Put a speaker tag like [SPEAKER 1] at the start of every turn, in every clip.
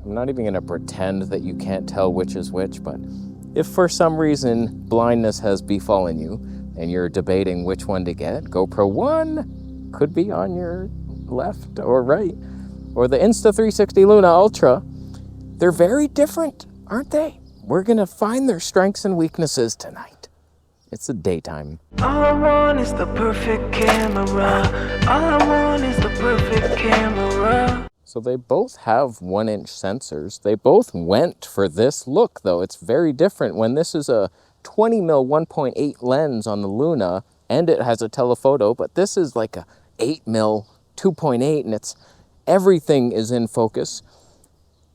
[SPEAKER 1] I'm not even gonna pretend that you can't tell which is which, but if for some reason blindness has befallen you and you're debating which one to get, GoPro 1 could be on your left or right, or the Insta360 Luna Ultra. They're very different, aren't they? We're gonna find their strengths and weaknesses tonight. It's the daytime.
[SPEAKER 2] All I want is the perfect camera. All I want is the perfect camera.
[SPEAKER 1] So they both have 1-inch sensors. They both went for this look, though. It's very different when this is a 20mm 1.8 lens on the Luna, and it has a telephoto, but this is like a 8mm 2.8, and it's everything is in focus,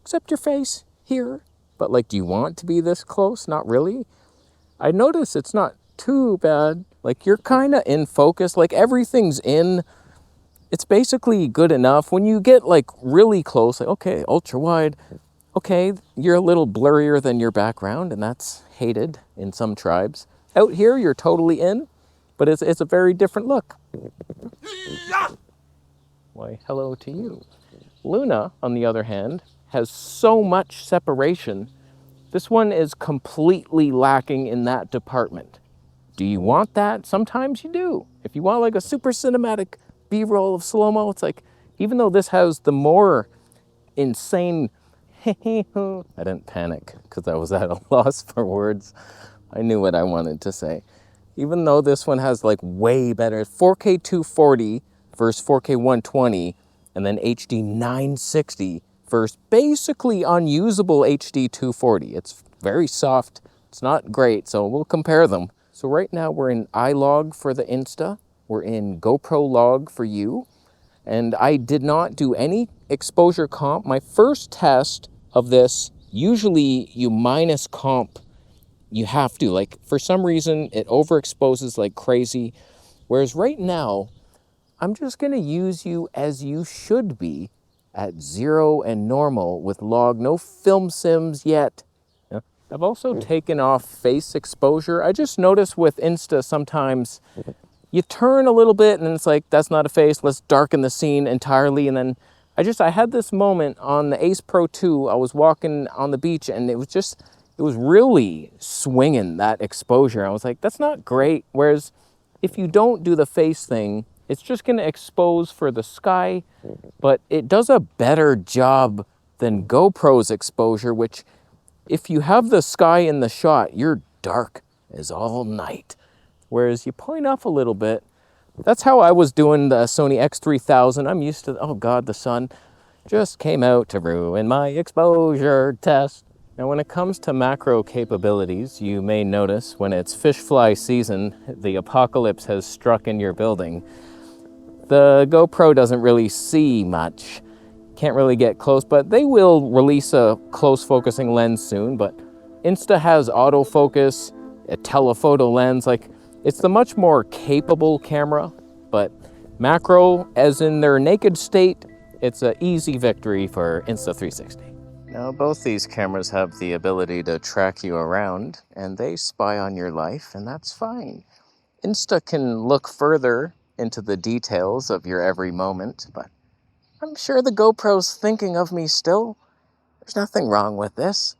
[SPEAKER 1] except your face here. But like, do you want to be this close? Not really. I notice it's not too bad. Like, you're kind of in focus, like everything's in. It's basically good enough. When you get like really close, like, okay, ultra wide, okay, you're a little blurrier than your background, and that's hated in some tribes. Out here, you're totally in, but it's a very different look. Why, hello to you. Luna, on the other hand, has so much separation. This one is completely lacking in that department. Do you want that? Sometimes you do. If you want like a super cinematic B-roll of slow-mo, it's like, even though this has the more insane I didn't panic because I was at a loss for words. I knew what I wanted to say. Even though this one has like way better 4K 240 versus 4K 120, and then HD 960 versus basically unusable HD 240. It's very soft. It's not great, so we'll compare them. So right now we're in iLog for the Insta. We're in GoPro log for you. And I did not do any exposure comp. My first test of this, usually you minus comp. You have to, like, for some reason it overexposes like crazy. Whereas right now, I'm just gonna use you as you should be at 0 and normal with log, no film sims yet. I've also taken off face exposure. I just noticed with Insta sometimes you turn a little bit and it's like, that's not a face, let's darken the scene entirely. And then I had this moment on the Ace Pro 2, I was walking on the beach and it was really swinging that exposure. I was like, that's not great. Whereas if you don't do the face thing, it's just gonna expose for the sky, but it does a better job than GoPro's exposure, which if you have the sky in the shot, you're dark as all night. Whereas you point up a little bit. That's how I was doing the Sony X3000. I'm used to, oh God, the sun just came out to ruin my exposure test. Now, when it comes to macro capabilities, you may notice when it's fish fly season, the apocalypse has struck in your building. The GoPro doesn't really see much. Can't really get close, but they will release a close focusing lens soon. But Insta has autofocus, a telephoto lens, like, it's the much more capable camera, but macro, as in their naked state, it's an easy victory for Insta360. Now, both these cameras have the ability to track you around, and they spy on your life, and that's fine. Insta can look further into the details of your every moment, but I'm sure the GoPro's thinking of me still. There's nothing wrong with this.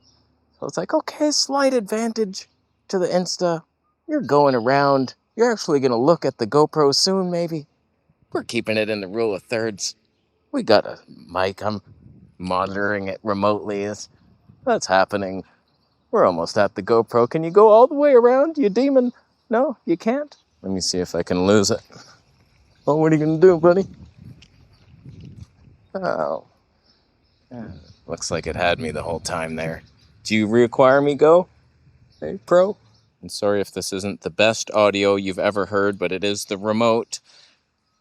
[SPEAKER 1] So it's like, okay, slight advantage to the Insta. You're going around. You're actually going to look at the GoPro soon, maybe. We're keeping it in the rule of thirds. We got a mic. I'm monitoring it remotely. That's happening. We're almost at the GoPro. Can you go all the way around, you demon? No, you can't? Let me see if I can lose it. Oh, what are you going to do, buddy? Oh. Looks like it had me the whole time there. Do you require me go? Hey, Pro? And sorry if this isn't the best audio you've ever heard, but it is the remote.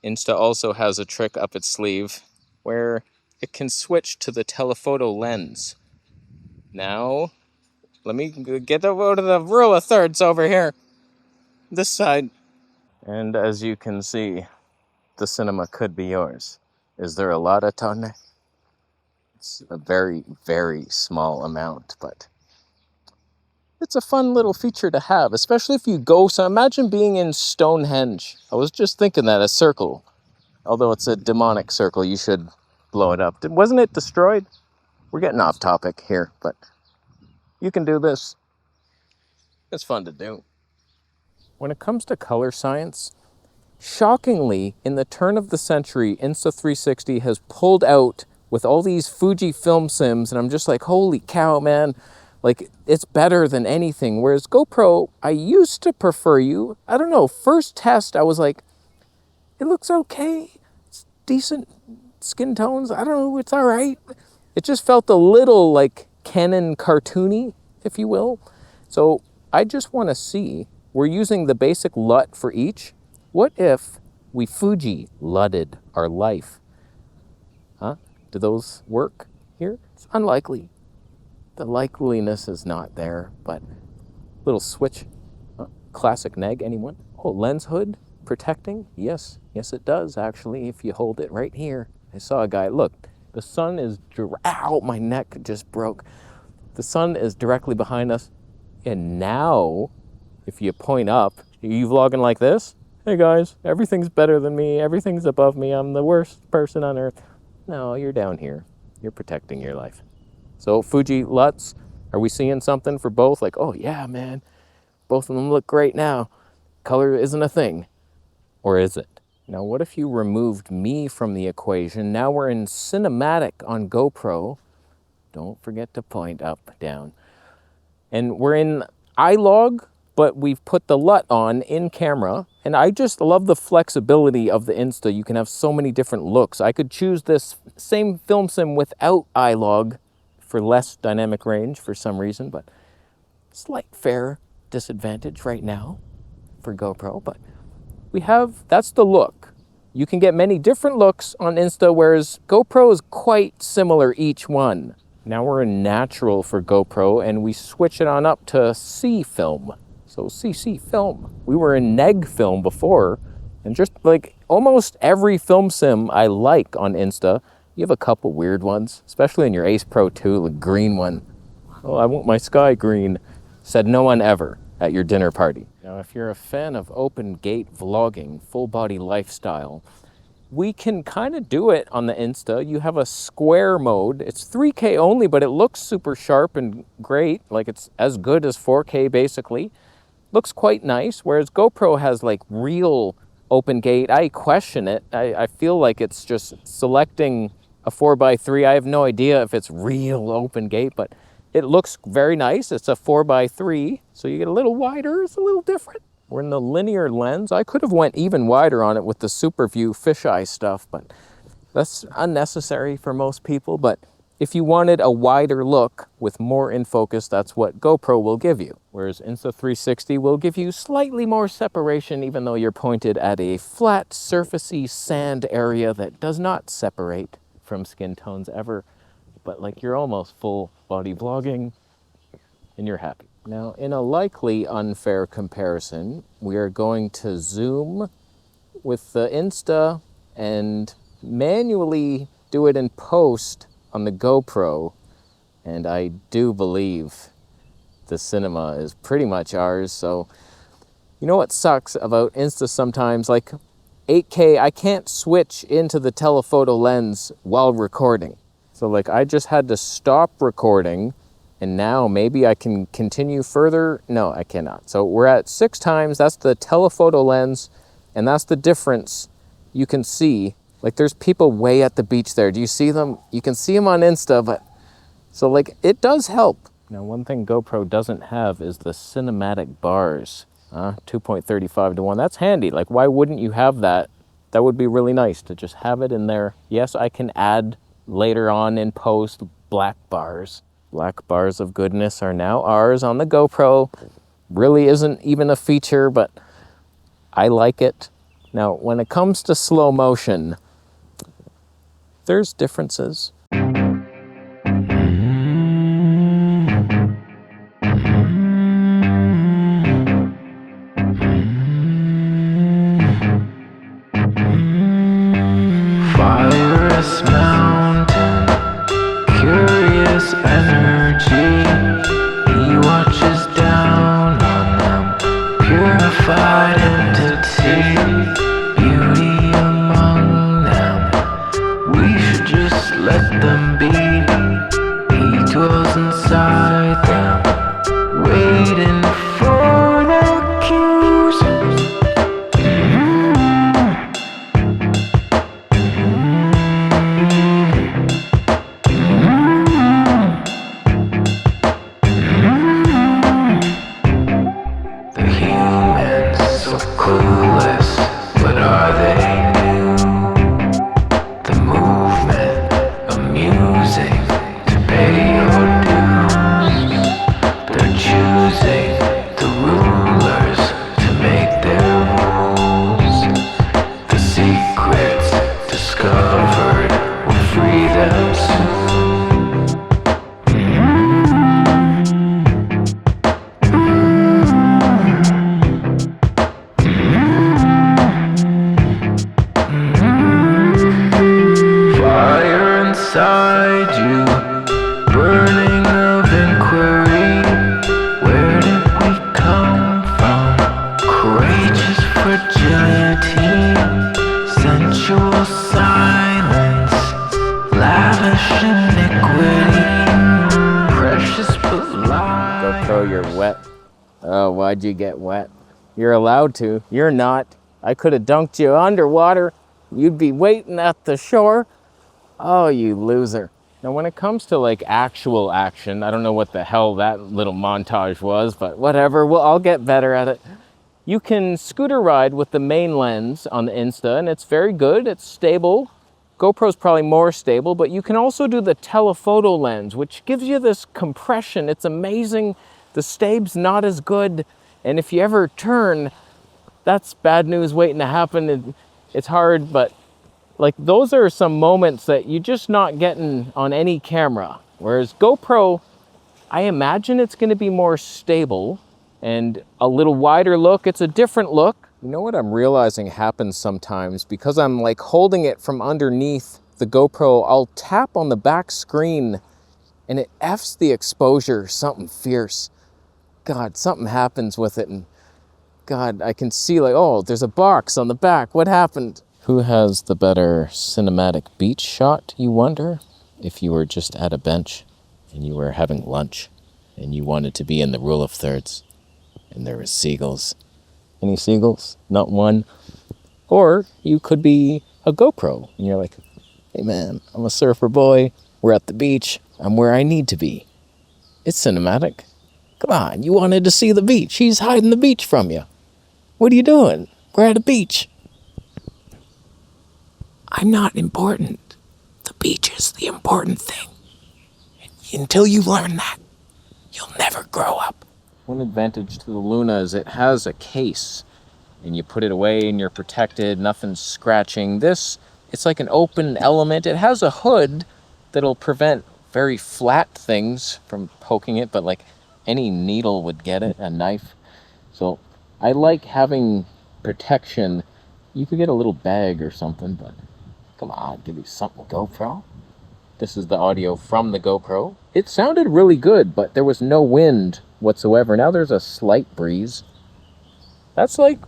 [SPEAKER 1] Insta also has a trick up its sleeve where it can switch to the telephoto lens. Now, let me get over to the rule of thirds over here. This side. And as you can see, the cinema could be yours. Is there a lot of tonne? It's a very, very small amount, but it's a fun little feature to have, especially if you go, so imagine being in Stonehenge. I was just thinking that, a circle. Although it's a demonic circle, you should blow it up. Wasn't it destroyed? We're getting off topic here, but you can do this. It's fun to do. When it comes to color science, shockingly, in the turn of the century, Insta360 has pulled out with all these Fuji film sims, and I'm just like, holy cow, man. Like, it's better than anything. Whereas GoPro, I used to prefer you. I don't know, first test, I was like, it looks okay. It's decent skin tones. I don't know, it's all right. It just felt a little like Canon cartoony, if you will. So I just want to see, we're using the basic LUT for each. What if we Fuji LUTted our life? Huh? Do those work here? It's unlikely. The likeliness is not there, but little switch. Classic neg, anyone? Oh, lens hood protecting? Yes, it does actually, if you hold it right here. I saw a guy, look, the sun is, ow, my neck just broke. The sun is directly behind us, and now, if you point up, are you vlogging like this? Hey guys, everything's better than me, everything's above me, I'm the worst person on earth. No, you're down here. You're protecting your life. So Fuji LUTs, are we seeing something for both? Like, oh yeah, man, both of them look great now. Color isn't a thing. Or is it? Now, what if you removed me from the equation? Now we're in cinematic on GoPro. Don't forget to point up, down. And we're in iLog, but we've put the LUT on in camera. And I just love the flexibility of the Insta. You can have so many different looks. I could choose this same film sim without iLog for less dynamic range for some reason, but slight fair disadvantage right now for GoPro, but we have, that's the look. You can get many different looks on Insta, whereas GoPro is quite similar each one. Now we're in natural for GoPro, and we switch it on up to C film. So CC film. We were in neg film before, and just like almost every film sim I like on Insta, you have a couple weird ones, especially in your Ace Pro 2, the green one. Oh, I want my sky green. Said no one ever at your dinner party. Now, if you're a fan of open gate vlogging, full body lifestyle, we can kind of do it on the Insta. You have a square mode. It's 3K only, but it looks super sharp and great. Like it's as good as 4K basically. Looks quite nice, whereas GoPro has like real open gate. I question it. I feel like it's just selecting a 4x3. I have no idea if it's real open gate, but it looks very nice. It's a 4x3, so you get a little wider. It's a little different. We're in the linear lens. I could have went even wider on it with the super view fisheye stuff, but that's unnecessary for most people. But if you wanted a wider look with more in focus, that's what GoPro will give you. Whereas Insta360 will give you slightly more separation, even though you're pointed at a flat, surfacey sand area that does not separate from skin tones ever. But like you're almost full body vlogging and you're happy. Now, in a likely unfair comparison, we are going to zoom with the Insta and manually do it in post on the GoPro. And I do believe the cinema is pretty much ours. So, you know what sucks about Insta sometimes? Like 8K, I can't switch into the telephoto lens while recording. So like I just had to stop recording, and now maybe I can continue further. No, I cannot. So we're at 6 times. That's the telephoto lens, and that's the difference you can see. Like there's people way at the beach there. Do you see them? You can see them on Insta, but so like it does help. Now one thing GoPro doesn't have is the cinematic bars. 2.35 to 1. That's handy. Like why wouldn't you have that? That would be really nice to just have it in there. Yes, I can add later on in post black bars. Black bars of goodness are now ours on the GoPro. Really isn't even a feature, but I like it. Now, when it comes to slow motion, there's differences.
[SPEAKER 2] Virus mountain, curious energy. He watches down on them, purified entity. Beauty among them. We should just let them be. girls inside them, waiting for their cues. The humans so clueless, but are they new? The movement amusing to pay your dues. They're choosing the rulers to make their rules. The secrets discovered will free them soon. Fire inside you, burning of inquiry. Where did we come from? Courageous fragility, sensual silence, lavish iniquity, precious but lies.
[SPEAKER 1] GoPro, you're wet. Oh, why'd you get wet? You're allowed to. You're not. I could have dunked you underwater. You'd be waiting at the shore. Oh, you loser. Now, when it comes to like actual action, I don't know what the hell that little montage was, but whatever. Well, I'll get better at it. You can scooter ride with the main lens on the Insta, and it's very good. It's stable. GoPro's probably more stable, but you can also do the telephoto lens, which gives you this compression. It's amazing. The stab's not as good, and if you ever turn, that's bad news waiting to happen. It's hard, but like those are some moments that you're just not getting on any camera. Whereas GoPro, I imagine it's going to be more stable and a little wider look. It's a different look. You know what I'm realizing happens sometimes because I'm like holding it from underneath the GoPro, I'll tap on the back screen and it F's the exposure, something fierce. God, something happens with it, and God, I can see like, oh, there's a box on the back. What happened? Who has the better cinematic beach shot, you wonder? If you were just at a bench and you were having lunch and you wanted to be in the rule of thirds and there were seagulls. Any seagulls? Not one. Or you could be a GoPro and you're like, hey man, I'm a surfer boy. We're at the beach. I'm where I need to be. It's cinematic. Come on, you wanted to see the beach. He's hiding the beach from you. What are you doing? We're at a beach. I'm not important. The beach is the important thing. And until you learn that, you'll never grow up. One advantage to the Luna is it has a case, and you put it away and you're protected, nothing's scratching. This, it's like an open element. It has a hood that'll prevent very flat things from poking it, but like any needle would get it, a knife. So I like having protection. You could get a little bag or something, but come on, give me something, GoPro. This is the audio from the GoPro. It sounded really good, but there was no wind whatsoever. Now there's a slight breeze. That's like,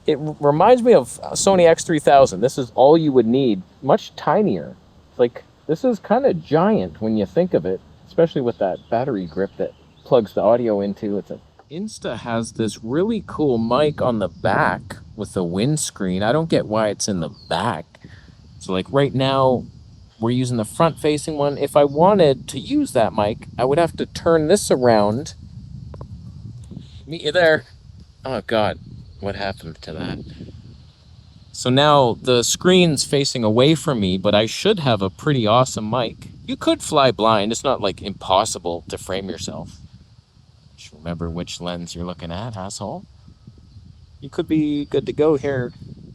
[SPEAKER 1] it reminds me of Sony X3000. This is all you would need, much tinier. It's like, this is kind of giant when you think of it, especially with that battery grip that plugs the audio into. Insta has this really cool mic on the back with the windscreen. I don't get why it's in the back. So like right now, we're using the front-facing one. If I wanted to use that mic, I would have to turn this around. Meet you there. Oh God, what happened to that? So now the screen's facing away from me, but I should have a pretty awesome mic. You could fly blind. It's not like impossible to frame yourself. Just remember which lens you're looking at, asshole. You could be good to go here.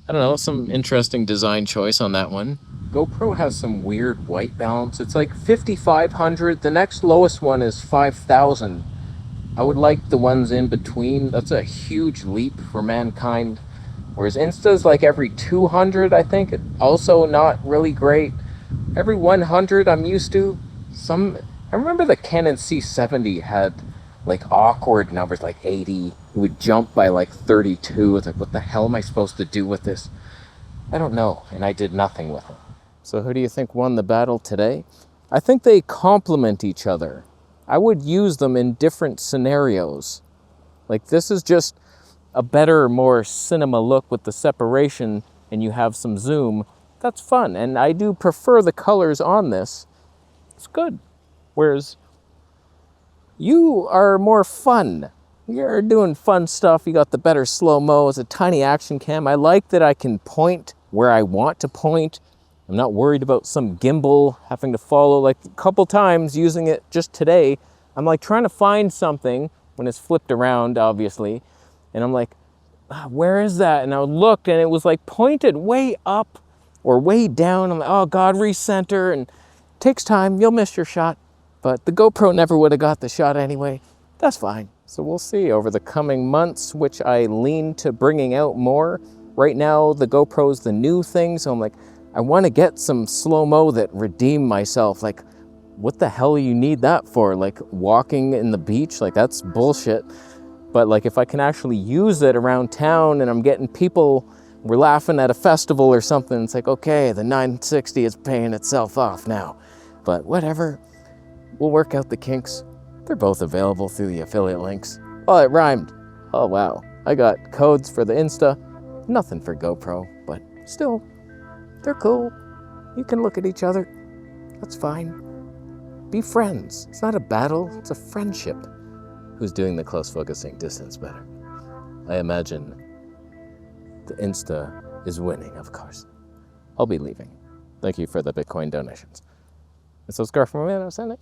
[SPEAKER 1] I don't know, some interesting design choice on that one. GoPro has some weird white balance. It's like 5,500. The next lowest one is 5,000. I would like the ones in between. That's a huge leap for mankind. Whereas Insta's like every 200, I think. Also not really great. Every 100 I'm used to. I remember the Canon C70 had like awkward numbers, like 80. It would jump by like 32. It's like, what the hell am I supposed to do with this? I don't know, and I did nothing with it. So who do you think won the battle today? I think they complement each other. I would use them in different scenarios. Like this is just a better, more cinema look with the separation and you have some zoom. That's fun. And I do prefer the colors on this. It's good. Whereas you are more fun. You're doing fun stuff. You got the better slow-mo. It's a tiny action cam. I like that I can point where I want to point. I'm not worried about some gimbal having to follow. Like a couple times using it just today, I'm like trying to find something when it's flipped around, obviously. And I'm like, where is that? And I looked and it was like pointed way up or way down. I'm like, oh God, recenter. And it takes time. You'll miss your shot. But the GoPro never would have got the shot anyway. That's fine. So we'll see over the coming months, which I lean to bringing out more. Right now, the GoPro's the new thing. So I'm like, I want to get some slow-mo that redeem myself. Like, what the hell you need that for? Like walking in the beach? Like that's bullshit. But like if I can actually use it around town and I'm getting people, we're laughing at a festival or something, it's like, okay, the 960 is paying itself off now. But whatever, we'll work out the kinks. They're both available through the affiliate links. Oh, it rhymed. Oh, wow. I got codes for the Insta. Nothing for GoPro, but still, they're cool. You can look at each other. That's fine. Be friends. It's not a battle, it's a friendship. Who's doing the close focusing distance better? I imagine the Insta is winning, of course. I'll be leaving. Thank you for the Bitcoin donations. And subscribe for more, man. I'll send it.